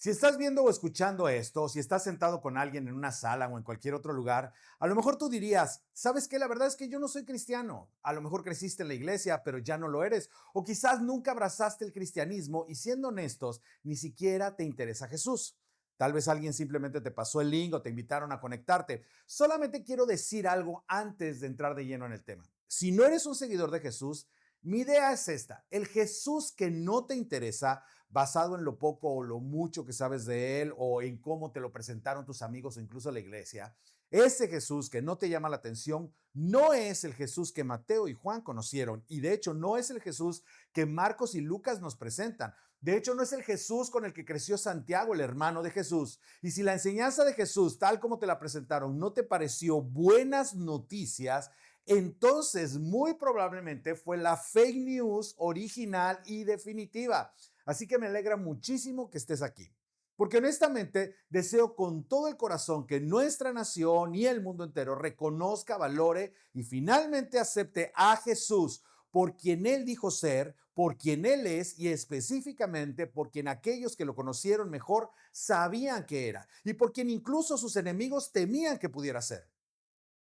Si estás viendo o escuchando esto, si estás sentado con alguien en una sala o en cualquier otro lugar, a lo mejor tú dirías, ¿sabes qué? La verdad es que yo no soy cristiano. A lo mejor creciste en la iglesia, pero ya no lo eres. O quizás nunca abrazaste el cristianismo y siendo honestos, ni siquiera te interesa Jesús. Tal vez alguien simplemente te pasó el link o te invitaron a conectarte. Solamente quiero decir algo antes de entrar de lleno en el tema. Si no eres un seguidor de Jesús, mi idea es esta. El Jesús que no te interesa basado en lo poco o lo mucho que sabes de él o en cómo te lo presentaron tus amigos o incluso la iglesia, ese Jesús que no te llama la atención no es el Jesús que Mateo y Juan conocieron y de hecho no es el Jesús que Marcos y Lucas nos presentan. De hecho, no es el Jesús con el que creció Santiago, el hermano de Jesús. Y si la enseñanza de Jesús, tal como te la presentaron, no te pareció buenas noticias, entonces muy probablemente fue la fake news original y definitiva. Así que me alegra muchísimo que estés aquí. Porque honestamente deseo con todo el corazón que nuestra nación y el mundo entero reconozca, valore y finalmente acepte a Jesús por quien Él dijo ser, por quien Él es y específicamente por quien aquellos que lo conocieron mejor sabían que era y por quien incluso sus enemigos temían que pudiera ser.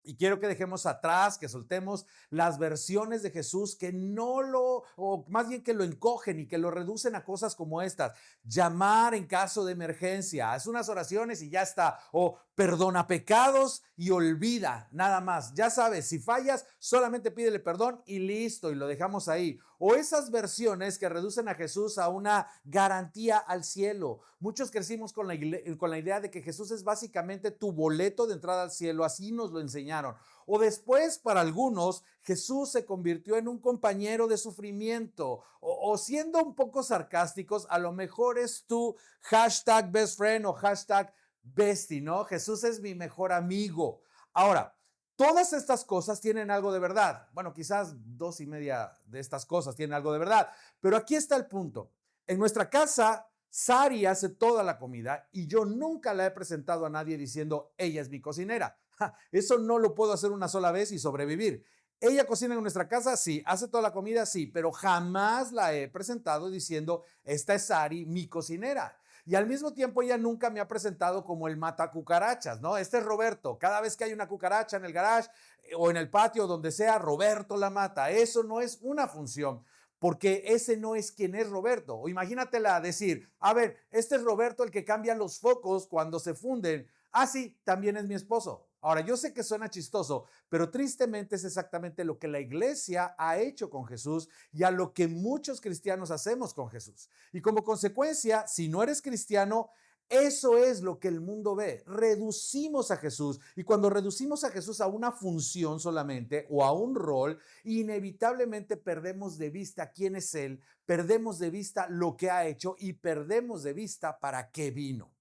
Y quiero que dejemos atrás, que soltemos las versiones de Jesús que no lo, o más bien que lo encogen y que lo reducen a cosas como estas. Llamar en caso de emergencia, haz unas oraciones y ya está. O perdona pecados y olvida, nada más. Ya sabes, si fallas, solamente pídele perdón y listo, y lo dejamos ahí. O esas versiones que reducen a Jesús a una garantía al cielo. Muchos crecimos con la idea de que Jesús es básicamente tu boleto de entrada al cielo, así nos lo enseñaron. O después, para algunos, Jesús se convirtió en un compañero de sufrimiento. O siendo un poco sarcásticos, a lo mejor es tu hashtag best friend o hashtag bestie, ¿no? Jesús es mi mejor amigo. Ahora, todas estas cosas tienen algo de verdad. Bueno, quizás 2 y media de estas cosas tienen algo de verdad. Pero aquí está el punto. En nuestra casa, Sari hace toda la comida y yo nunca la he presentado a nadie diciendo, ella es mi cocinera. Eso no lo puedo hacer una sola vez y sobrevivir. Ella cocina en nuestra casa, sí. Hace toda la comida, sí. Pero jamás la he presentado diciendo, esta es Sari, mi cocinera. Y al mismo tiempo ella nunca me ha presentado como el mata cucarachas, ¿no? Este es Roberto. Cada vez que hay una cucaracha en el garage o en el patio, donde sea, Roberto la mata. Eso no es una función porque ese no es quien es Roberto. O imagínatela decir, a ver, este es Roberto el que cambia los focos cuando se funden. Ah, sí, también es mi esposo. Ahora, yo sé que suena chistoso, pero tristemente es exactamente lo que la iglesia ha hecho con Jesús y a lo que muchos cristianos hacemos con Jesús. Y como consecuencia, si no eres cristiano, eso es lo que el mundo ve. Reducimos a Jesús y cuando reducimos a Jesús a una función solamente o a un rol, inevitablemente perdemos de vista quién es Él, perdemos de vista lo que ha hecho y perdemos de vista para qué vino.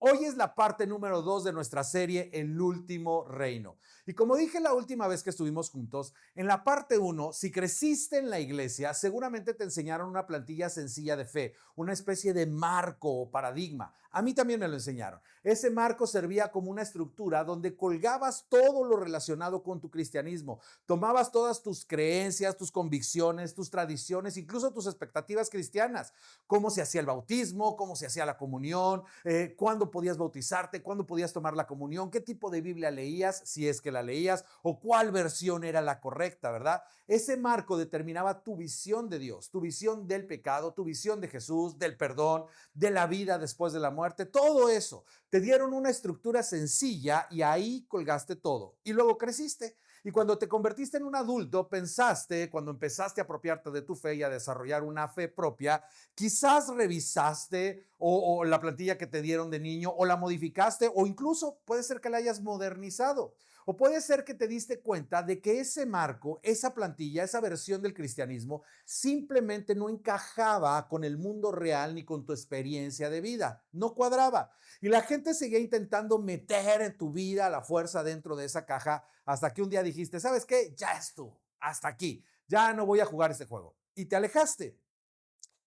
Hoy es la parte número 2 de nuestra serie El último reino. Y como dije la última vez que estuvimos juntos, en la parte 1, si creciste en la iglesia, seguramente te enseñaron una plantilla sencilla de fe, una especie de marco o paradigma. A mí también me lo enseñaron. Ese marco servía como una estructura donde colgabas todo lo relacionado con tu cristianismo. Tomabas todas tus creencias, tus convicciones, tus tradiciones, incluso tus expectativas cristianas. Cómo se hacía el bautismo, cómo se hacía la comunión, cuándo podías bautizarte, cuándo podías tomar la comunión, qué tipo de Biblia leías, si es que la leías, o cuál versión era la correcta, ¿verdad? Ese marco determinaba tu visión de Dios, tu visión del pecado, tu visión de Jesús, del perdón, de la vida después de la muerte, todo eso. Te dieron una estructura sencilla y ahí colgaste todo. Y luego creciste. Y cuando te convertiste en un adulto, pensaste, cuando empezaste a apropiarte de tu fe y a desarrollar una fe propia, quizás revisaste o la plantilla que te dieron de niño o la modificaste o incluso puede ser que la hayas modernizado. O puede ser que te diste cuenta de que ese marco, esa plantilla, esa versión del cristianismo simplemente no encajaba con el mundo real ni con tu experiencia de vida. No cuadraba. Y la gente seguía intentando meter en tu vida a la fuerza dentro de esa caja hasta que un día dijiste, ¿sabes qué? Ya estuvo. Hasta aquí. Ya no voy a jugar este juego. Y te alejaste.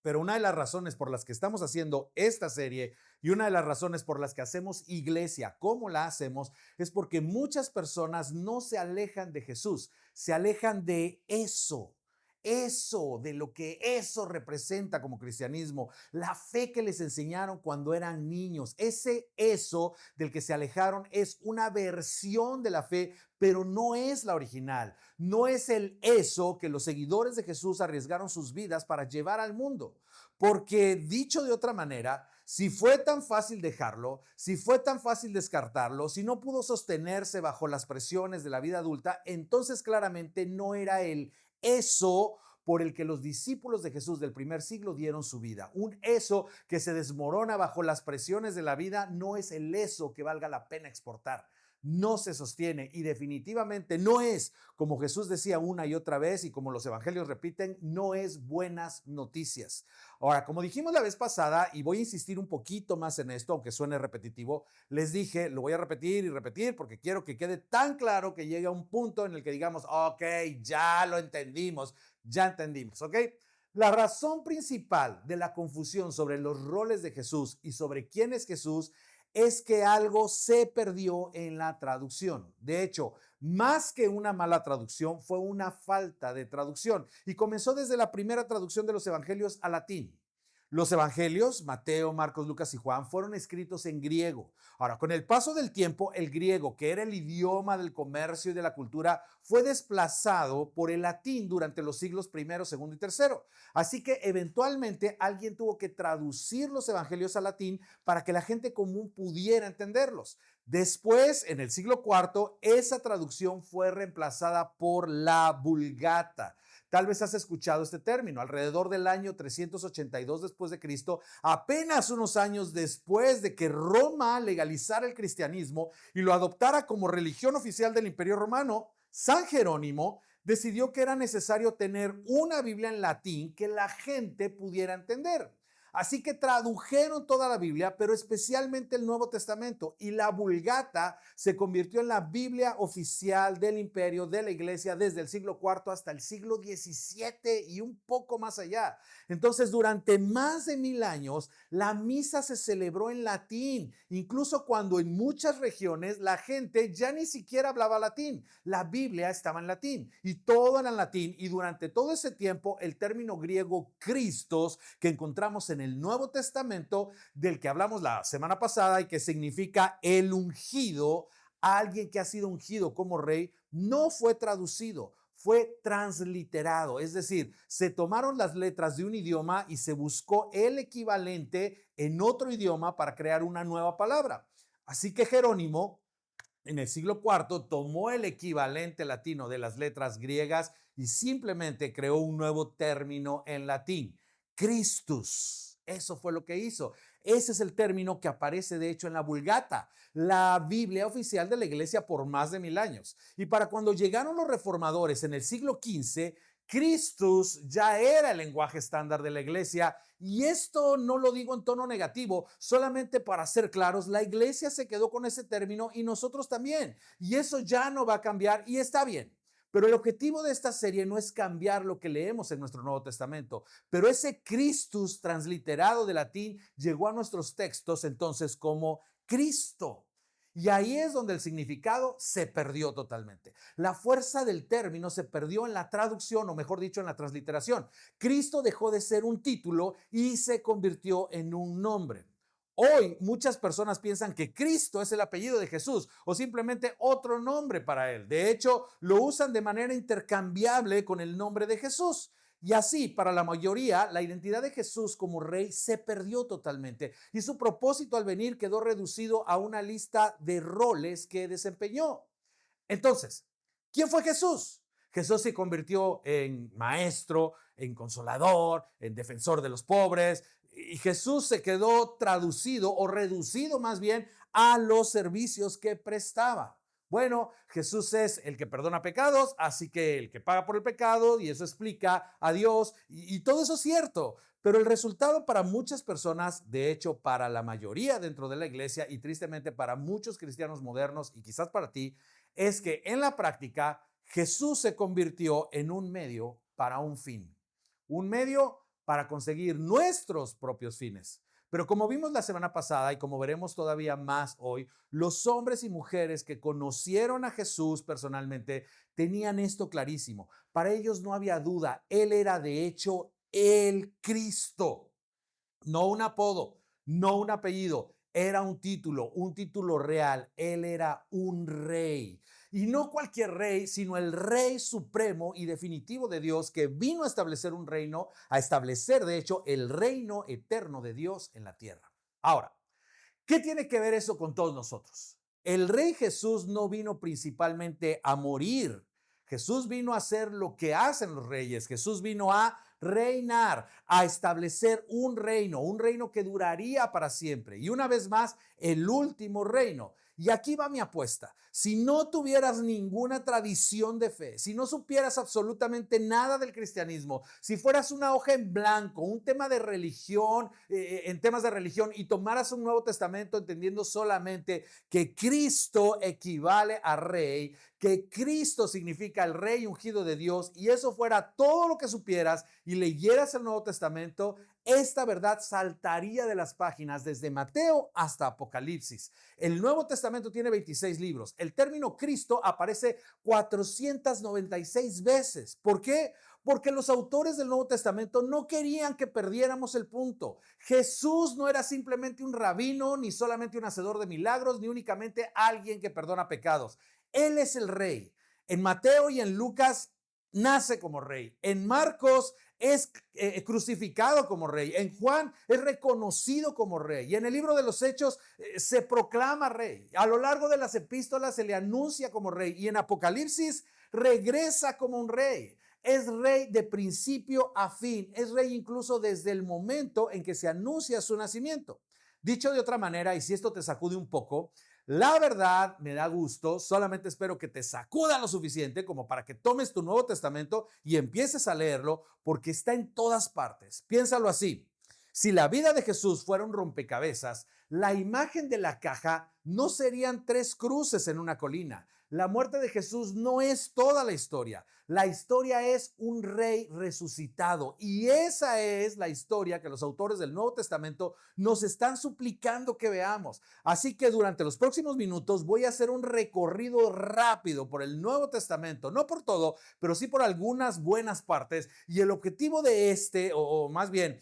Pero una de las razones por las que estamos haciendo esta serie y una de las razones por las que hacemos iglesia, como la hacemos, es porque muchas personas no se alejan de Jesús, se alejan de eso. eso, de lo que eso representa como cristianismo, la fe que les enseñaron cuando eran niños. Ese eso del que se alejaron es una versión de la fe, pero no es la original. No es el eso que los seguidores de Jesús arriesgaron sus vidas para llevar al mundo. Porque dicho de otra manera, si fue tan fácil dejarlo, si fue tan fácil descartarlo, si no pudo sostenerse bajo las presiones de la vida adulta, entonces claramente no era el eso por el que los discípulos de Jesús del primer siglo dieron su vida. Un eso que se desmorona bajo las presiones de la vida no es el eso que valga la pena exportar. No se sostiene y definitivamente no es, como Jesús decía una y otra vez y como los evangelios repiten, no es buenas noticias. Ahora, como dijimos la vez pasada, y voy a insistir un poquito más en esto, aunque suene repetitivo, les dije, lo voy a repetir y repetir porque quiero que quede tan claro que llegue a un punto en el que digamos, ok, ya lo entendimos, ya entendimos, ¿ok? La razón principal de la confusión sobre los roles de Jesús y sobre quién es Jesús es que algo se perdió en la traducción. De hecho, más que una mala traducción, fue una falta de traducción y comenzó desde la primera traducción de los evangelios al latín. Los evangelios, Mateo, Marcos, Lucas y Juan, fueron escritos en griego. Ahora, con el paso del tiempo, el griego, que era el idioma del comercio y de la cultura, fue desplazado por el latín durante los siglos primero, segundo y tercero. Así que eventualmente alguien tuvo que traducir los evangelios al latín para que la gente común pudiera entenderlos. Después, en el siglo cuarto, esa traducción fue reemplazada por la Vulgata. Tal vez has escuchado este término. Alrededor del año 382 después de Cristo, apenas unos años después de que Roma legalizara el cristianismo y lo adoptara como religión oficial del Imperio Romano, San Jerónimo decidió que era necesario tener una Biblia en latín que la gente pudiera entender. Así que tradujeron toda la Biblia, pero especialmente el Nuevo Testamento, y la Vulgata se convirtió en la Biblia oficial del imperio, de la iglesia, desde el siglo IV hasta el siglo XVII y un poco más allá. Entonces, durante más de 1000 años, la misa se celebró en latín, incluso cuando en muchas regiones la gente ya ni siquiera hablaba latín. La Biblia estaba en latín y todo era en latín, y durante todo ese tiempo el término griego Christos, que encontramos en el Nuevo Testamento, del que hablamos la semana pasada y que significa el ungido, alguien que ha sido ungido como rey, no fue traducido, fue transliterado, es decir, se tomaron las letras de un idioma y se buscó el equivalente en otro idioma para crear una nueva palabra. Así que Jerónimo, en el siglo IV, tomó el equivalente latino de las letras griegas y simplemente creó un nuevo término en latín, Christus. Eso fue lo que hizo. Ese es el término que aparece de hecho en la Vulgata, la Biblia oficial de la iglesia por más de 1000 años. Y para cuando llegaron los reformadores en el siglo XV, Christus ya era el lenguaje estándar de la iglesia, y esto no lo digo en tono negativo, solamente para ser claros, la iglesia se quedó con ese término y nosotros también, y eso ya no va a cambiar y está bien. Pero el objetivo de esta serie no es cambiar lo que leemos en nuestro Nuevo Testamento, pero ese Christus transliterado de latín llegó a nuestros textos entonces como Cristo. Y ahí es donde el significado se perdió totalmente. La fuerza del término se perdió en la traducción, o mejor dicho, en la transliteración. Cristo dejó de ser un título y se convirtió en un nombre. Hoy muchas personas piensan que Cristo es el apellido de Jesús o simplemente otro nombre para él. De hecho, lo usan de manera intercambiable con el nombre de Jesús. Y así, para la mayoría, la identidad de Jesús como rey se perdió totalmente y su propósito al venir quedó reducido a una lista de roles que desempeñó. Entonces, ¿quién fue Jesús? Jesús se convirtió en maestro, en consolador, en defensor de los pobres, y Jesús se quedó traducido o reducido más bien a los servicios que prestaba. Bueno, Jesús es el que perdona pecados, así que el que paga por el pecado, y eso explica a Dios, y todo eso es cierto. Pero el resultado para muchas personas, de hecho para la mayoría dentro de la iglesia y tristemente para muchos cristianos modernos y quizás para ti, es que en la práctica Jesús se convirtió en un medio para un fin. Un medio para conseguir nuestros propios fines. Pero como vimos la semana pasada y como veremos todavía más hoy, los hombres y mujeres que conocieron a Jesús personalmente tenían esto clarísimo. Para ellos no había duda, Él era de hecho el Cristo, no un apodo, no un apellido, era un título real. Él era un rey. Y no cualquier rey, sino el rey supremo y definitivo de Dios que vino a establecer un reino, a establecer de hecho el reino eterno de Dios en la tierra. Ahora, ¿qué tiene que ver eso con todos nosotros? El rey Jesús no vino principalmente a morir. Jesús vino a hacer lo que hacen los reyes. Jesús vino a reinar, a establecer un reino que duraría para siempre. Y una vez más, el último reino. Y aquí va mi apuesta. Si no tuvieras ninguna tradición de fe, si no supieras absolutamente nada del cristianismo, si fueras una hoja en blanco, un tema de religión, en temas de religión, y tomaras un Nuevo Testamento entendiendo solamente que Cristo equivale a rey, que Cristo significa el rey ungido de Dios, y eso fuera todo lo que supieras y leyeras el Nuevo Testamento, esta verdad saltaría de las páginas desde Mateo hasta Apocalipsis. El Nuevo Testamento tiene 26 libros. El término Cristo aparece 496 veces. ¿Por qué? Porque los autores del Nuevo Testamento no querían que perdiéramos el punto. Jesús no era simplemente un rabino, ni solamente un hacedor de milagros, ni únicamente alguien que perdona pecados. Él es el rey. En Mateo y en Lucas nace como rey. En Marcos es crucificado como rey. En Juan es reconocido como rey. Y en el libro de los Hechos se proclama rey. A lo largo de las epístolas se le anuncia como rey. Y en Apocalipsis regresa como un rey. Es rey de principio a fin. Es rey incluso desde el momento en que se anuncia su nacimiento. Dicho de otra manera, y si esto te sacude un poco, la verdad me da gusto, solamente espero que te sacuda lo suficiente como para que tomes tu Nuevo Testamento y empieces a leerlo porque está en todas partes. Piénsalo así, si la vida de Jesús fuera un rompecabezas, la imagen de la caja no serían tres cruces en una colina. La muerte de Jesús no es toda la historia. La historia es un rey resucitado y esa es la historia que los autores del Nuevo Testamento nos están suplicando que veamos. Así que durante los próximos minutos voy a hacer un recorrido rápido por el Nuevo Testamento, no por todo, pero sí por algunas buenas partes. Y el objetivo de o más bien,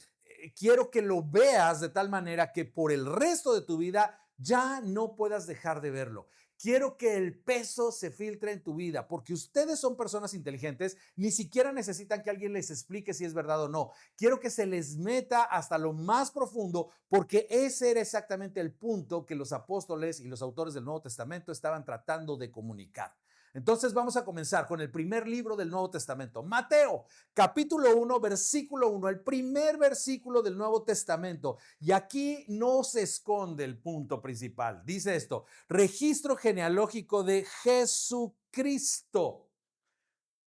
quiero que lo veas de tal manera que por el resto de tu vida ya no puedas dejar de verlo. Quiero que el peso se filtre en tu vida, porque ustedes son personas inteligentes, ni siquiera necesitan que alguien les explique si es verdad o no. Quiero que se les meta hasta lo más profundo, porque ese era exactamente el punto que los apóstoles y los autores del Nuevo Testamento estaban tratando de comunicar. Entonces vamos a comenzar con el primer libro del Nuevo Testamento, Mateo, capítulo 1, versículo 1, el primer versículo del Nuevo Testamento. Y aquí no se esconde el punto principal. Dice esto, registro genealógico de Jesucristo.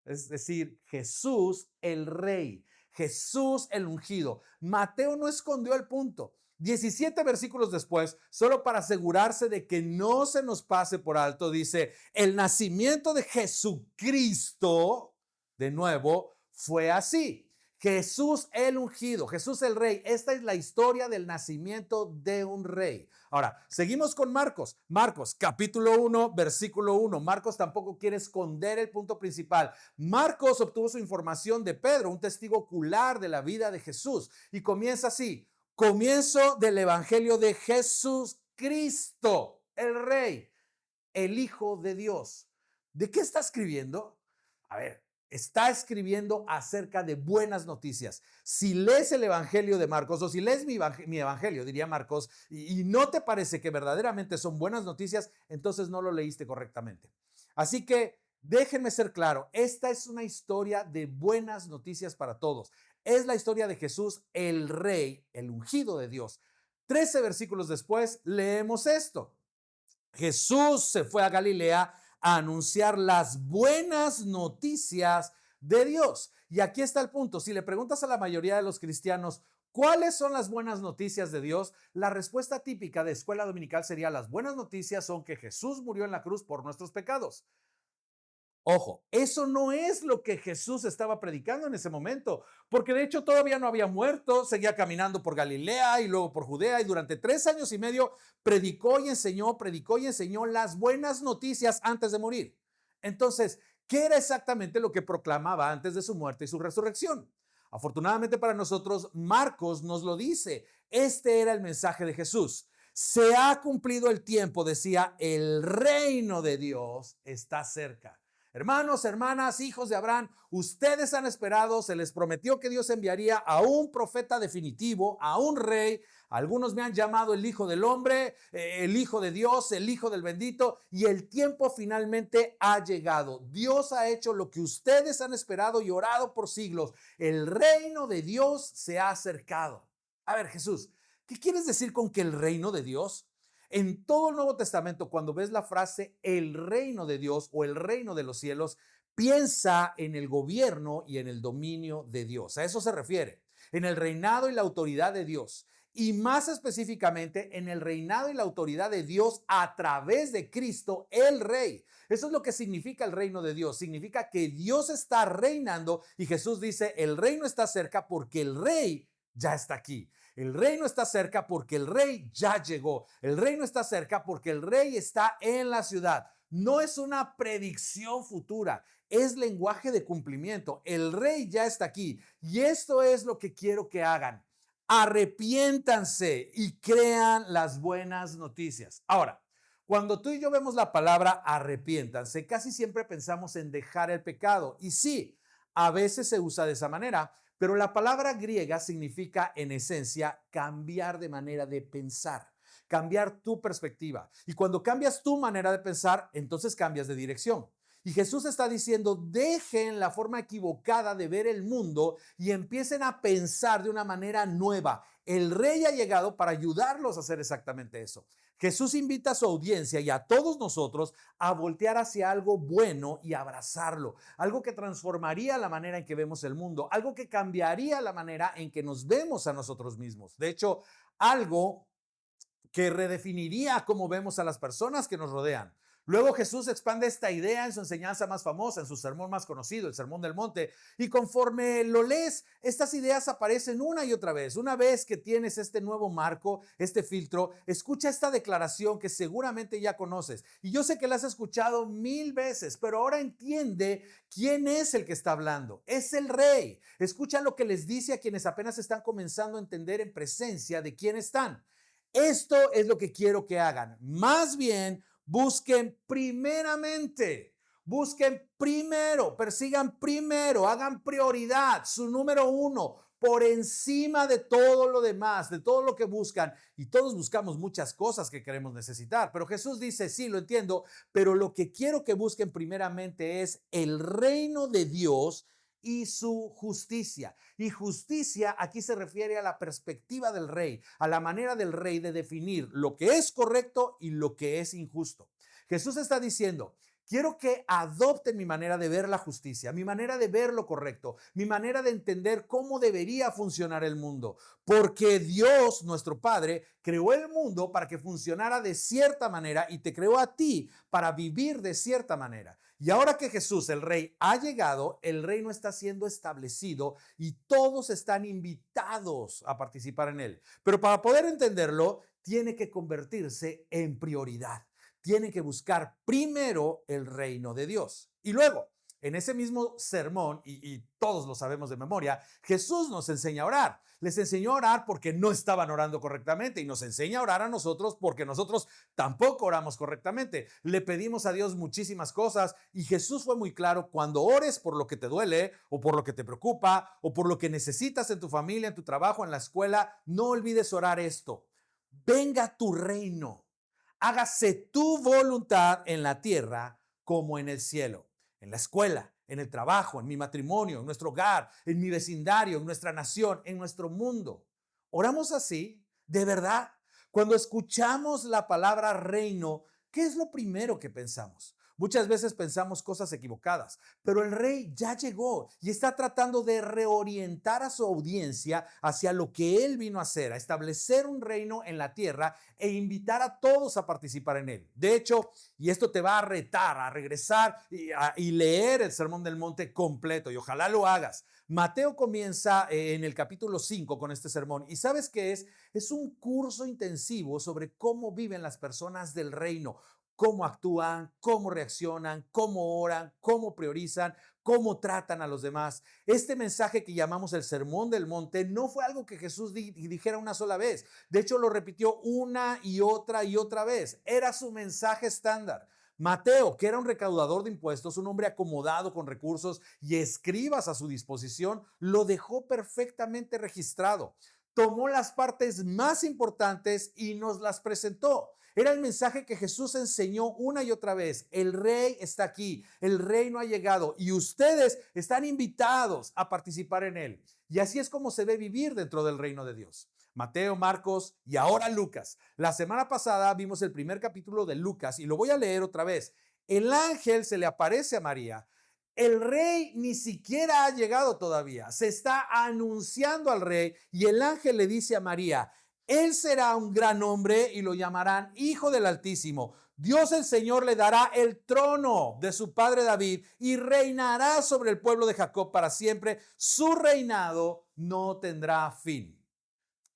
Es decir, Jesús el Rey, Jesús el ungido. Mateo no escondió el punto. 17 versículos después, solo para asegurarse de que no se nos pase por alto, dice, el nacimiento de Jesucristo, de nuevo, fue así. Jesús el ungido, Jesús el rey. Esta es la historia del nacimiento de un rey. Ahora, seguimos con Marcos. Marcos, capítulo 1, versículo 1. Marcos tampoco quiere esconder el punto principal. Marcos obtuvo su información de Pedro, un testigo ocular de la vida de Jesús. Y comienza así. Comienzo del evangelio de Jesucristo, el rey, el Hijo de Dios. ¿De qué está escribiendo? A ver, está escribiendo acerca de buenas noticias. Si lees el evangelio de Marcos o si lees mi evangelio, diría Marcos, y no te parece que verdaderamente son buenas noticias, entonces no lo leíste correctamente. Así que déjenme ser claro, esta es una historia de buenas noticias para todos. Es la historia de Jesús, el rey, el ungido de Dios. 13 versículos después leemos esto. Jesús se fue a Galilea a anunciar las buenas noticias de Dios. Y aquí está el punto. Si le preguntas a la mayoría de los cristianos, ¿cuáles son las buenas noticias de Dios? La respuesta típica de escuela dominical sería: las buenas noticias son que Jesús murió en la cruz por nuestros pecados. Ojo, eso no es lo que Jesús estaba predicando en ese momento, porque de hecho todavía no había muerto, seguía caminando por Galilea y luego por Judea y durante 3 años y medio predicó y enseñó las buenas noticias antes de morir. Entonces, ¿qué era exactamente lo que proclamaba antes de su muerte y su resurrección? Afortunadamente para nosotros, Marcos nos lo dice. Este era el mensaje de Jesús. Se ha cumplido el tiempo, decía, el reino de Dios está cerca. Hermanos, hermanas, hijos de Abraham, ustedes han esperado, se les prometió que Dios enviaría a un profeta definitivo, a un rey. Algunos me han llamado el Hijo del Hombre, el Hijo de Dios, el Hijo del Bendito, y el tiempo finalmente ha llegado. Dios ha hecho lo que ustedes han esperado y orado por siglos. El reino de Dios se ha acercado. A ver, Jesús, ¿qué quieres decir con que el reino de Dios? En todo el Nuevo Testamento, cuando ves la frase el reino de Dios o el reino de los cielos, piensa en el gobierno y en el dominio de Dios. A eso se refiere, en el reinado y la autoridad de Dios. Y más específicamente en el reinado y la autoridad de Dios a través de Cristo, el Rey. Eso es lo que significa el reino de Dios. Significa que Dios está reinando y Jesús dice, el reino está cerca porque el Rey ya está aquí. El reino está cerca porque el rey ya llegó. El reino está cerca porque el rey está en la ciudad. No es una predicción futura, es lenguaje de cumplimiento. El rey ya está aquí y esto es lo que quiero que hagan. Arrepiéntanse y crean las buenas noticias. Ahora, cuando tú y yo vemos la palabra arrepiéntanse, casi siempre pensamos en dejar el pecado. Y sí, a veces se usa de esa manera, pero la palabra griega significa en esencia cambiar de manera de pensar, cambiar tu perspectiva. Y cuando cambias tu manera de pensar, entonces cambias de dirección. Y Jesús está diciendo, dejen la forma equivocada de ver el mundo y empiecen a pensar de una manera nueva. El rey ha llegado para ayudarlos a hacer exactamente eso. Jesús invita a su audiencia y a todos nosotros a voltear hacia algo bueno y abrazarlo, algo que transformaría la manera en que vemos el mundo, algo que cambiaría la manera en que nos vemos a nosotros mismos. De hecho, algo que redefiniría cómo vemos a las personas que nos rodean. Luego Jesús expande esta idea en su enseñanza más famosa, en su sermón más conocido, el Sermón del Monte. Y conforme lo lees, estas ideas aparecen una y otra vez. Una vez que tienes este nuevo marco, este filtro, escucha esta declaración que seguramente ya conoces. Y yo sé que la has escuchado 1000 veces, pero ahora entiende quién es el que está hablando. Es el Rey. Escucha lo que les dice a quienes apenas están comenzando a entender en presencia de quién están. Esto es lo que quiero que hagan. Más bien, busquen primero, persigan primero, hagan prioridad, su número uno, por encima de todo lo demás, de todo lo que buscan. Y todos buscamos muchas cosas que queremos necesitar, pero Jesús dice, sí, lo entiendo, pero lo que quiero que busquen primeramente es el reino de Dios y su justicia. Y justicia aquí se refiere a la perspectiva del rey, a la manera del rey de definir lo que es correcto y lo que es injusto. Jesús está diciendo, quiero que adopten mi manera de ver la justicia, mi manera de ver lo correcto, mi manera de entender cómo debería funcionar el mundo, porque Dios, nuestro Padre, creó el mundo para que funcionara de cierta manera y te creó a ti para vivir de cierta manera. Y ahora que Jesús, el Rey, ha llegado, el reino está siendo establecido y todos están invitados a participar en él. Pero para poder entenderlo, tiene que convertirse en prioridad. Tiene que buscar primero el reino de Dios. Y luego, en ese mismo sermón, y todos lo sabemos de memoria, Jesús nos enseña a orar. Les enseñó a orar porque no estaban orando correctamente y nos enseña a orar a nosotros porque nosotros tampoco oramos correctamente. Le pedimos a Dios muchísimas cosas y Jesús fue muy claro, cuando ores por lo que te duele o por lo que te preocupa o por lo que necesitas en tu familia, en tu trabajo, en la escuela, no olvides orar esto. Venga tu reino, hágase tu voluntad en la tierra como en el cielo. En la escuela, en el trabajo, en mi matrimonio, en nuestro hogar, en mi vecindario, en nuestra nación, en nuestro mundo. ¿Oramos así? ¿De verdad? Cuando escuchamos la palabra reino, ¿qué es lo primero que pensamos? Muchas veces pensamos cosas equivocadas, pero el rey ya llegó y está tratando de reorientar a su audiencia hacia lo que él vino a hacer, a establecer un reino en la tierra e invitar a todos a participar en él. De hecho, y esto te va a retar a regresar y leer el Sermón del Monte completo, y ojalá lo hagas. Mateo comienza en el capítulo 5 con este sermón, y ¿sabes qué es? Es un curso intensivo sobre cómo viven las personas del reino, cómo actúan, cómo reaccionan, cómo oran, cómo priorizan, cómo tratan a los demás. Este mensaje que llamamos el Sermón del Monte no fue algo que Jesús dijera una sola vez. De hecho, lo repitió una y otra vez. Era su mensaje estándar. Mateo, que era un recaudador de impuestos, un hombre acomodado con recursos y escribas a su disposición, lo dejó perfectamente registrado. Tomó las partes más importantes y nos las presentó. Era el mensaje que Jesús enseñó una y otra vez. El rey está aquí, el reino ha llegado y ustedes están invitados a participar en él. Y así es como se ve vivir dentro del reino de Dios. Mateo, Marcos y ahora Lucas. La semana pasada vimos el primer capítulo de Lucas y lo voy a leer otra vez. El ángel se le aparece a María. El rey ni siquiera ha llegado todavía. Se está anunciando al rey y el ángel le dice a María: él será un gran hombre y lo llamarán Hijo del Altísimo. Dios el Señor le dará el trono de su padre David y reinará sobre el pueblo de Jacob para siempre. Su reinado no tendrá fin.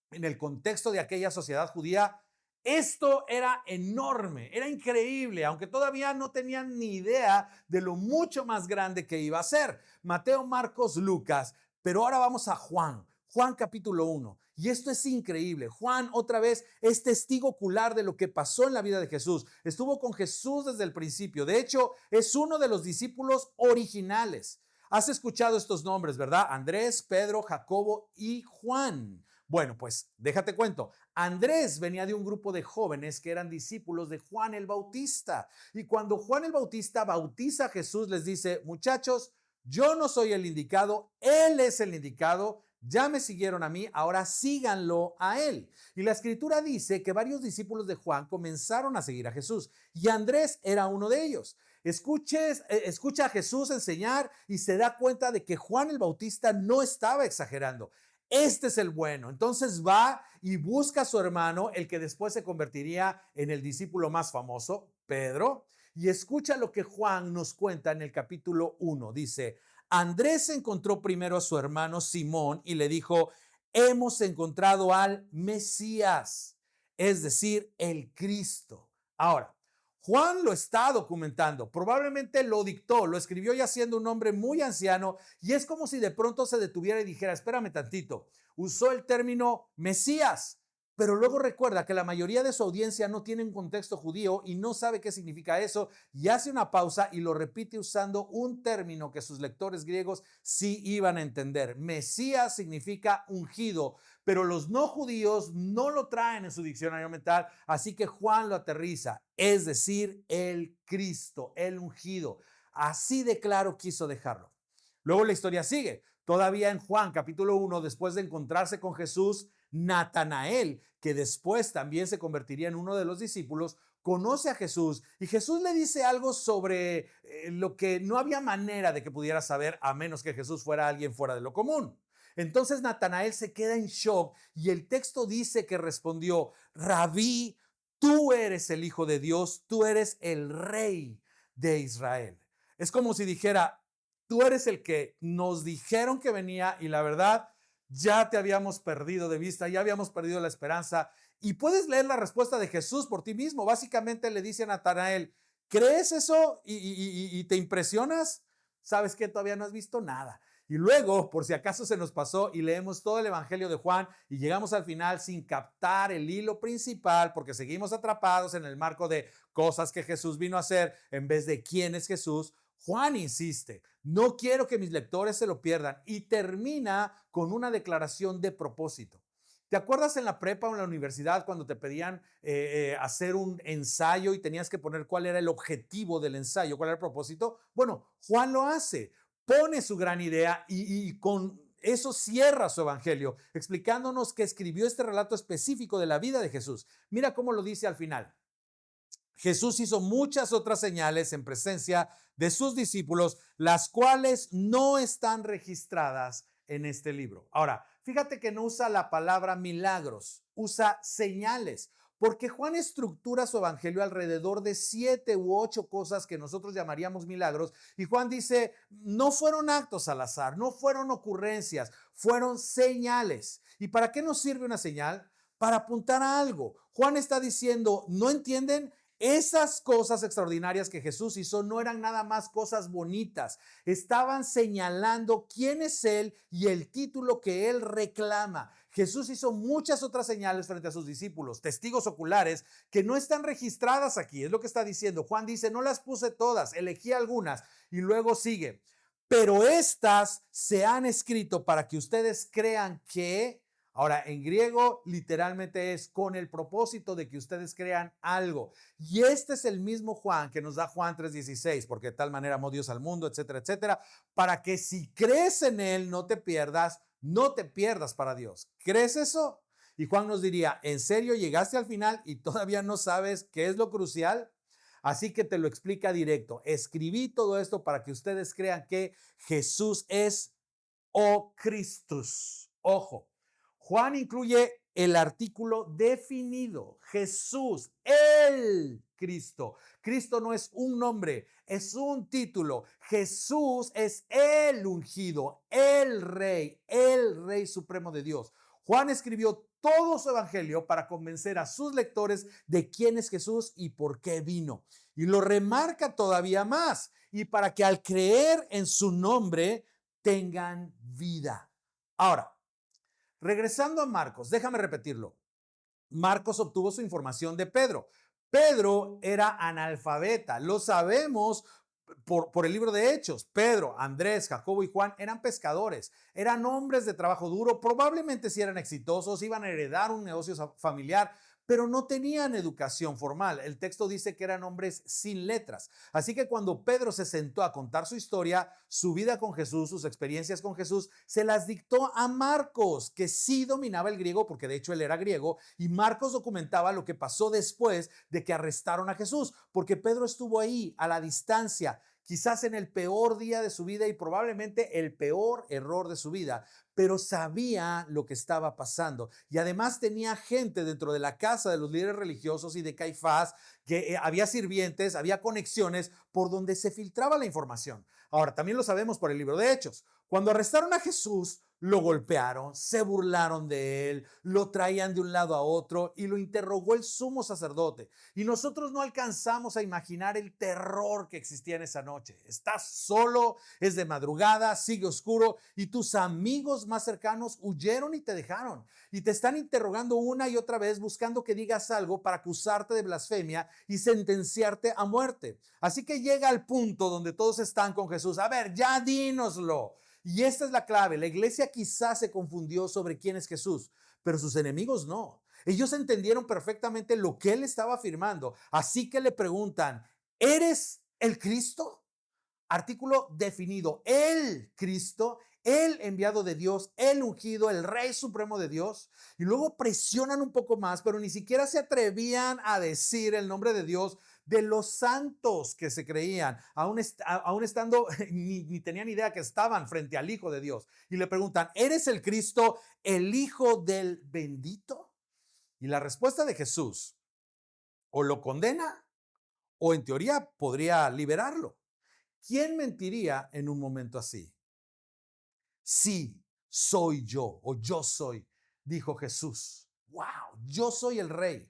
En el contexto de aquella sociedad judía, esto era enorme, era increíble, aunque todavía no tenían ni idea de lo mucho más grande que iba a ser. Mateo, Marcos, Lucas, pero ahora vamos a Juan. Juan capítulo 1. Y esto es increíble. Juan otra vez es testigo ocular de lo que pasó en la vida de Jesús. Estuvo con Jesús desde el principio. De hecho, es uno de los discípulos originales. Has escuchado estos nombres, ¿verdad? Andrés, Pedro, Jacobo y Juan. Bueno, pues déjate cuento. Andrés venía de un grupo de jóvenes que eran discípulos de Juan el Bautista. Y cuando Juan el Bautista bautiza a Jesús, les dice: muchachos, yo no soy el indicado, él es el indicado. Ya me siguieron a mí, ahora síganlo a él. Y la escritura dice que varios discípulos de Juan comenzaron a seguir a Jesús y Andrés era uno de ellos. Escucha a Jesús enseñar y se da cuenta de que Juan el Bautista no estaba exagerando. Este es el bueno. Entonces va y busca a su hermano, el que después se convertiría en el discípulo más famoso, Pedro, y escucha lo que Juan nos cuenta en el capítulo 1. Dice: Andrés encontró primero a su hermano Simón y le dijo: hemos encontrado al Mesías, es decir, el Cristo. Ahora, Juan lo está documentando, probablemente lo dictó, lo escribió ya siendo un hombre muy anciano, y es como si de pronto se detuviera y dijera: espérame tantito, usó el término Mesías, pero luego recuerda que la mayoría de su audiencia no tiene un contexto judío y no sabe qué significa eso, y hace una pausa y lo repite usando un término que sus lectores griegos sí iban a entender. Mesías significa ungido, pero los no judíos no lo traen en su diccionario mental, así que Juan lo aterriza, es decir, el Cristo, el ungido. Así de claro quiso dejarlo. Luego la historia sigue. Todavía en Juan capítulo 1, después de encontrarse con Jesús, Natanael, que después también se convertiría en uno de los discípulos, conoce a Jesús y Jesús le dice algo sobre lo que no había manera de que pudiera saber a menos que Jesús fuera alguien fuera de lo común. Entonces Natanael se queda en shock y el texto dice que respondió: Rabí, tú eres el Hijo de Dios, tú eres el Rey de Israel. Es como si dijera: tú eres el que nos dijeron que venía y la verdad ya te habíamos perdido de vista, ya habíamos perdido la esperanza. Y puedes leer la respuesta de Jesús por ti mismo. Básicamente le dice a Natanael: ¿crees eso y te impresionas? ¿Sabes que todavía no has visto nada? Y luego, por si acaso se nos pasó y leemos todo el Evangelio de Juan y llegamos al final sin captar el hilo principal porque seguimos atrapados en el marco de cosas que Jesús vino a hacer en vez de quién es Jesús, Juan insiste: no quiero que mis lectores se lo pierdan, y termina con una declaración de propósito. ¿Te acuerdas en la prepa o en la universidad cuando te pedían hacer un ensayo y tenías que poner cuál era el objetivo del ensayo, cuál era el propósito? Bueno, Juan lo hace, pone su gran idea y con eso cierra su evangelio, explicándonos que escribió este relato específico de la vida de Jesús. Mira cómo lo dice al final. Jesús hizo muchas otras señales en presencia de sus discípulos, las cuales no están registradas en este libro. Ahora, fíjate que no usa la palabra milagros, usa señales, porque Juan estructura su evangelio alrededor de 7 u 8 cosas que nosotros llamaríamos milagros. Y Juan dice, no fueron actos al azar, no fueron ocurrencias, fueron señales. ¿Y para qué nos sirve una señal? Para apuntar a algo. Juan está diciendo, ¿no entienden? Esas cosas extraordinarias que Jesús hizo no eran nada más cosas bonitas, estaban señalando quién es Él y el título que Él reclama. Jesús hizo muchas otras señales frente a sus discípulos, testigos oculares, que no están registradas aquí, es lo que está diciendo. Juan dice, no las puse todas, elegí algunas, y luego sigue. Pero estas se han escrito para que ustedes crean que... Ahora, en griego literalmente es con el propósito de que ustedes crean algo. Y este es el mismo Juan que nos da Juan 3:16, porque de tal manera amó Dios al mundo, etcétera, etcétera, para que si crees en Él no te pierdas para Dios. ¿Crees eso? Y Juan nos diría, ¿en serio llegaste al final y todavía no sabes qué es lo crucial? Así que te lo explica directo. Escribí todo esto para que ustedes crean que Jesús es o Christus. Ojo. Juan incluye el artículo definido, Jesús, el Cristo. Cristo no es un nombre, es un título. Jesús es el ungido, el Rey supremo de Dios. Juan escribió todo su evangelio para convencer a sus lectores de quién es Jesús y por qué vino. Y lo remarca todavía más, y para que al creer en su nombre tengan vida. Ahora, regresando a Marcos, déjame repetirlo. Marcos obtuvo su información de Pedro. Pedro era analfabeta, lo sabemos por el libro de Hechos. Pedro, Andrés, Jacobo y Juan eran pescadores, eran hombres de trabajo duro, probablemente si eran exitosos, iban a heredar un negocio familiar, pero no tenían educación formal. El texto dice que eran hombres sin letras. Así que cuando Pedro se sentó a contar su historia, su vida con Jesús, sus experiencias con Jesús, se las dictó a Marcos, que sí dominaba el griego, porque de hecho él era griego, y Marcos documentaba lo que pasó después de que arrestaron a Jesús, porque Pedro estuvo ahí a la distancia, quizás en el peor día de su vida y probablemente el peor error de su vida, pero sabía lo que estaba pasando. Y además tenía gente dentro de la casa de los líderes religiosos y de Caifás, que había sirvientes, había conexiones por donde se filtraba la información. Ahora, también lo sabemos por el libro de Hechos. Cuando arrestaron a Jesús, lo golpearon, se burlaron de él, lo traían de un lado a otro y lo interrogó el sumo sacerdote. Y nosotros no alcanzamos a imaginar el terror que existía en esa noche. Estás solo, es de madrugada, sigue oscuro y tus amigos más cercanos huyeron y te dejaron. Y te están interrogando una y otra vez buscando que digas algo para acusarte de blasfemia y sentenciarte a muerte. Así que llega al punto donde todos están con Jesús. A ver, ya dínoslo. Y esta es la clave. La iglesia quizás se confundió sobre quién es Jesús, pero sus enemigos no. Ellos entendieron perfectamente lo que él estaba afirmando. Así que le preguntan, ¿eres el Cristo? Artículo definido, el Cristo, el enviado de Dios, el ungido, el Rey supremo de Dios. Y luego presionan un poco más, pero ni siquiera se atrevían a decir el nombre de Dios de los santos que se creían, aún estando, ni tenían idea que estaban frente al Hijo de Dios. Y le preguntan, ¿eres el Cristo, el Hijo del bendito? Y la respuesta de Jesús o lo condena o en teoría podría liberarlo. ¿Quién mentiría en un momento así? Sí, soy yo o yo soy, dijo Jesús. ¡Wow! Yo soy el Rey.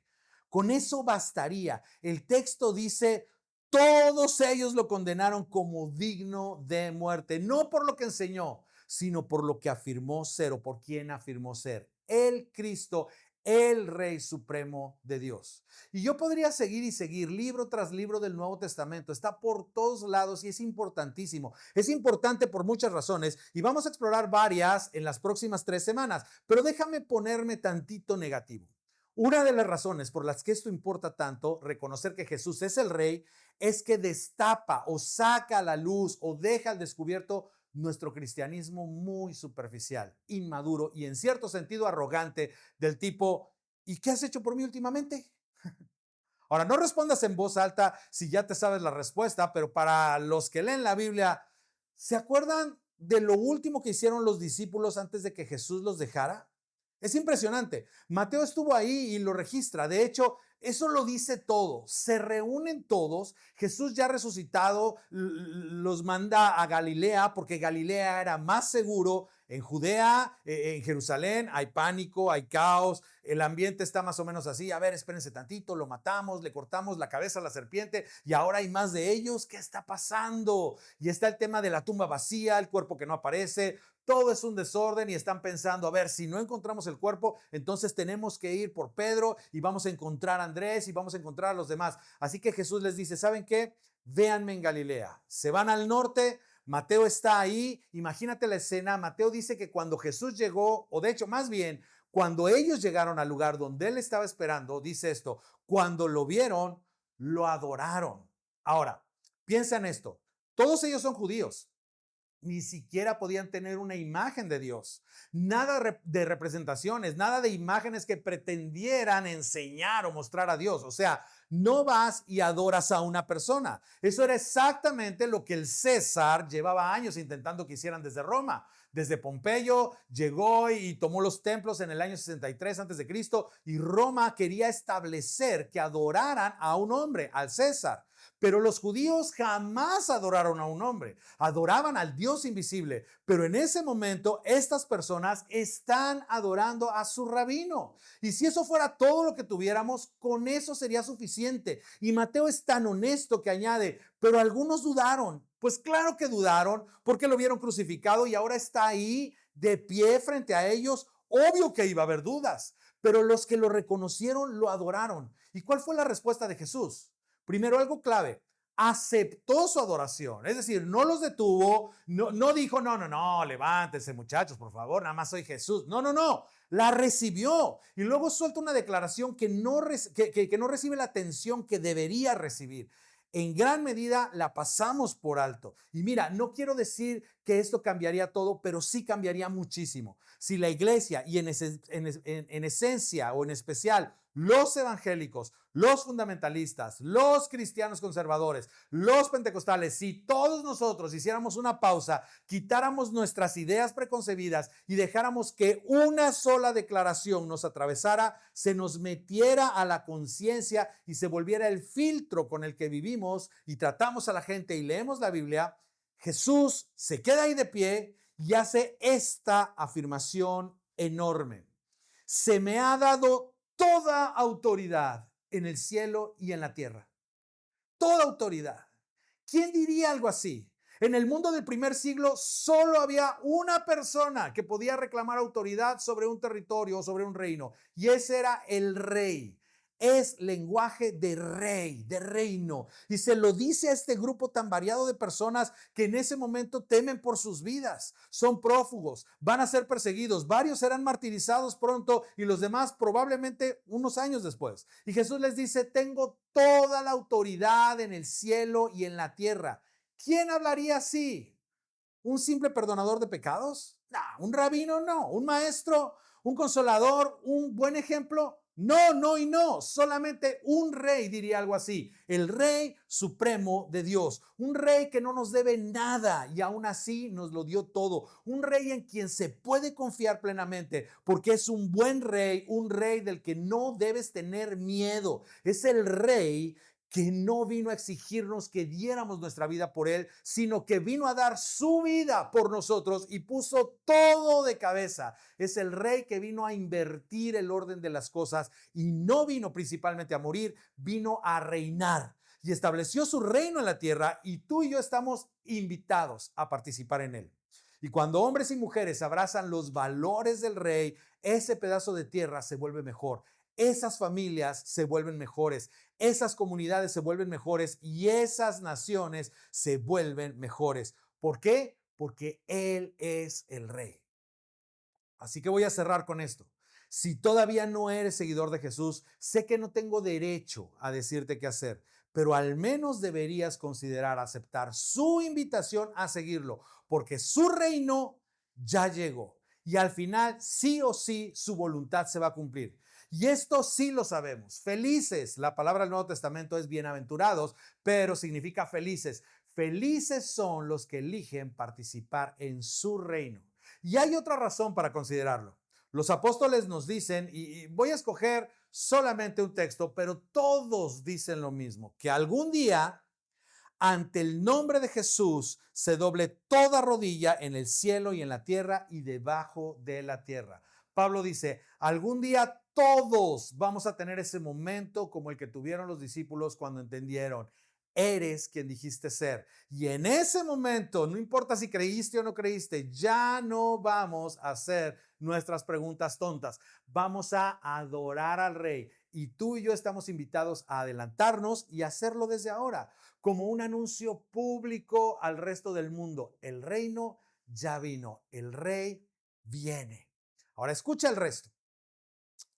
Con eso bastaría. El texto dice, todos ellos lo condenaron como digno de muerte, no por lo que enseñó, sino por lo que afirmó ser o por quien afirmó ser. El Cristo, el Rey Supremo de Dios. Y yo podría seguir y seguir libro tras libro del Nuevo Testamento. Está por todos lados y es importantísimo. Es importante por muchas razones y vamos a explorar varias en las próximas 3 semanas. Pero déjame ponerme tantito negativo. Una de las razones por las que esto importa tanto, reconocer que Jesús es el Rey, es que destapa o saca a la luz o deja al descubierto nuestro cristianismo muy superficial, inmaduro y en cierto sentido arrogante del tipo, ¿y qué has hecho por mí últimamente? Ahora, no respondas en voz alta si ya te sabes la respuesta, pero para los que leen la Biblia, ¿se acuerdan de lo último que hicieron los discípulos antes de que Jesús los dejara? Es impresionante. Mateo estuvo ahí y lo registra. De hecho, eso lo dice todo. Se reúnen todos. Jesús ya resucitado los manda a Galilea porque Galilea era más seguro. En Judea, en Jerusalén, hay pánico, hay caos. El ambiente está más o menos así. A ver, espérense tantito, lo matamos, le cortamos la cabeza a la serpiente y ahora hay más de ellos. ¿Qué está pasando? Y está el tema de la tumba vacía, el cuerpo que no aparece. Todo es un desorden y están pensando, a ver, si no encontramos el cuerpo, entonces tenemos que ir por Pedro y vamos a encontrar a Andrés y vamos a encontrar a los demás. Así que Jesús les dice, ¿saben qué? Véanme en Galilea. Se van al norte, Mateo está ahí. Imagínate la escena. Mateo dice que cuando Jesús llegó, o de hecho más bien, cuando ellos llegaron al lugar donde él estaba esperando, dice esto, cuando lo vieron, lo adoraron. Ahora, piensa en esto. Todos ellos son judíos. Ni siquiera podían tener una imagen de Dios. Nada de representaciones, nada de imágenes que pretendieran enseñar o mostrar a Dios. O sea, no vas y adoras a una persona. Eso era exactamente lo que el César llevaba años intentando que hicieran desde Roma. Desde Pompeyo llegó y tomó los templos en el año 63 antes de Cristo y Roma quería establecer que adoraran a un hombre, al César. Pero los judíos jamás adoraron a un hombre, adoraban al Dios invisible. Pero en ese momento estas personas están adorando a su rabino. Y si eso fuera todo lo que tuviéramos, con eso sería suficiente. Y Mateo es tan honesto que añade, pero algunos dudaron. Pues claro que dudaron porque lo vieron crucificado y ahora está ahí de pie frente a ellos. Obvio que iba a haber dudas, pero los que lo reconocieron lo adoraron. ¿Y cuál fue la respuesta de Jesús? Primero, algo clave, aceptó su adoración, es decir, no los detuvo, no dijo, no, levántense muchachos, por favor, nada más soy Jesús. No, la recibió y luego suelta una declaración que no recibe la atención que debería recibir. En gran medida la pasamos por alto. Y mira, no quiero decir que esto cambiaría todo, pero sí cambiaría muchísimo. Si la iglesia y en esencia o en especial los evangélicos, los fundamentalistas, los cristianos conservadores, los pentecostales, si todos nosotros hiciéramos una pausa, quitáramos nuestras ideas preconcebidas y dejáramos que una sola declaración nos atravesara, se nos metiera a la conciencia y se volviera el filtro con el que vivimos y tratamos a la gente y leemos la Biblia, Jesús se queda ahí de pie y hace esta afirmación enorme. Se me ha dado toda autoridad en el cielo y en la tierra. Toda autoridad. ¿Quién diría algo así? En el mundo del primer siglo solo había una persona que podía reclamar autoridad sobre un territorio o sobre un reino, y ese era el rey. Es lenguaje de rey, de reino. Y se lo dice a este grupo tan variado de personas que en ese momento temen por sus vidas. Son prófugos, van a ser perseguidos. Varios serán martirizados pronto y los demás probablemente unos años después. Y Jesús les dice, tengo toda la autoridad en el cielo y en la tierra. ¿Quién hablaría así? ¿Un simple perdonador de pecados? No, un rabino no, un maestro, un consolador, un buen ejemplo. No y no, solamente un rey diría algo así, el rey supremo de Dios, un rey que no nos debe nada y aún así nos lo dio todo, un rey en quien se puede confiar plenamente porque es un buen rey, un rey del que no debes tener miedo, es el rey que no vino a exigirnos que diéramos nuestra vida por él, sino que vino a dar su vida por nosotros y puso todo de cabeza. Es el rey que vino a invertir el orden de las cosas y no vino principalmente a morir, vino a reinar y estableció su reino en la tierra y tú y yo estamos invitados a participar en él. Y cuando hombres y mujeres abrazan los valores del rey, ese pedazo de tierra se vuelve mejor. Esas familias se vuelven mejores, esas comunidades se vuelven mejores y esas naciones se vuelven mejores. ¿Por qué? Porque Él es el Rey. Así que voy a cerrar con esto. Si todavía no eres seguidor de Jesús, sé que no tengo derecho a decirte qué hacer, pero al menos deberías considerar aceptar su invitación a seguirlo, porque su reino ya llegó. y al final sí o sí su voluntad se va a cumplir. Y esto sí lo sabemos. Felices, la palabra del Nuevo Testamento es bienaventurados, pero significa felices. Felices son los que eligen participar en su reino. Y hay otra razón para considerarlo. Los apóstoles nos dicen, y voy a escoger solamente un texto, pero todos dicen lo mismo, que algún día ante el nombre de Jesús se doble toda rodilla en el cielo y en la tierra y debajo de la tierra. Pablo dice, algún día todos vamos a tener ese momento como el que tuvieron los discípulos cuando entendieron, eres quien dijiste ser. Y en ese momento, no importa si creíste o no creíste, ya no vamos a hacer nuestras preguntas tontas. Vamos a adorar al Rey. Y tú y yo estamos invitados a adelantarnos y hacerlo desde ahora como un anuncio público al resto del mundo. El reino ya vino, el rey viene. Ahora escucha el resto.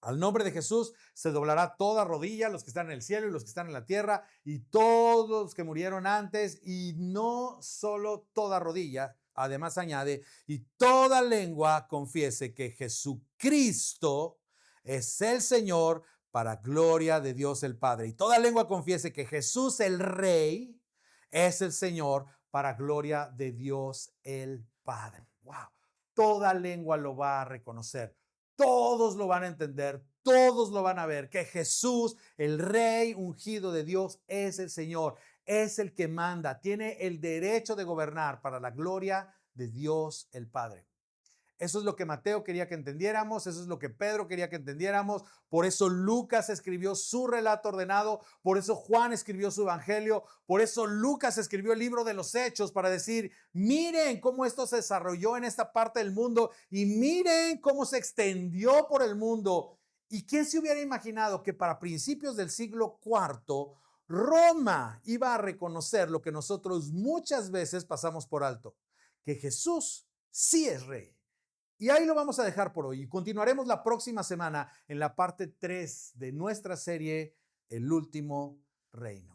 Al nombre de Jesús se doblará toda rodilla, los que están en el cielo y los que están en la tierra, y todos los que murieron antes, y no solo toda rodilla, además añade, y toda lengua confiese que Jesucristo es el Señor para gloria de Dios el Padre. Y toda lengua confiese que Jesús el Rey es el Señor para gloria de Dios el Padre. ¡Wow! Toda lengua lo va a reconocer. Todos lo van a entender, todos lo van a ver, que Jesús, el Rey ungido de Dios, es el Señor, es el que manda, tiene el derecho de gobernar para la gloria de Dios el Padre. Eso es lo que Mateo quería que entendiéramos, eso es lo que Pedro quería que entendiéramos, por eso Lucas escribió su relato ordenado, por eso Juan escribió su evangelio, por eso Lucas escribió el libro de los Hechos para decir, miren cómo esto se desarrolló en esta parte del mundo y miren cómo se extendió por el mundo. ¿Y quién se hubiera imaginado que para principios del siglo IV Roma iba a reconocer lo que nosotros muchas veces pasamos por alto, que Jesús sí es rey? Y ahí lo vamos a dejar por hoy. Continuaremos la próxima semana en la parte 3 de nuestra serie El último reino.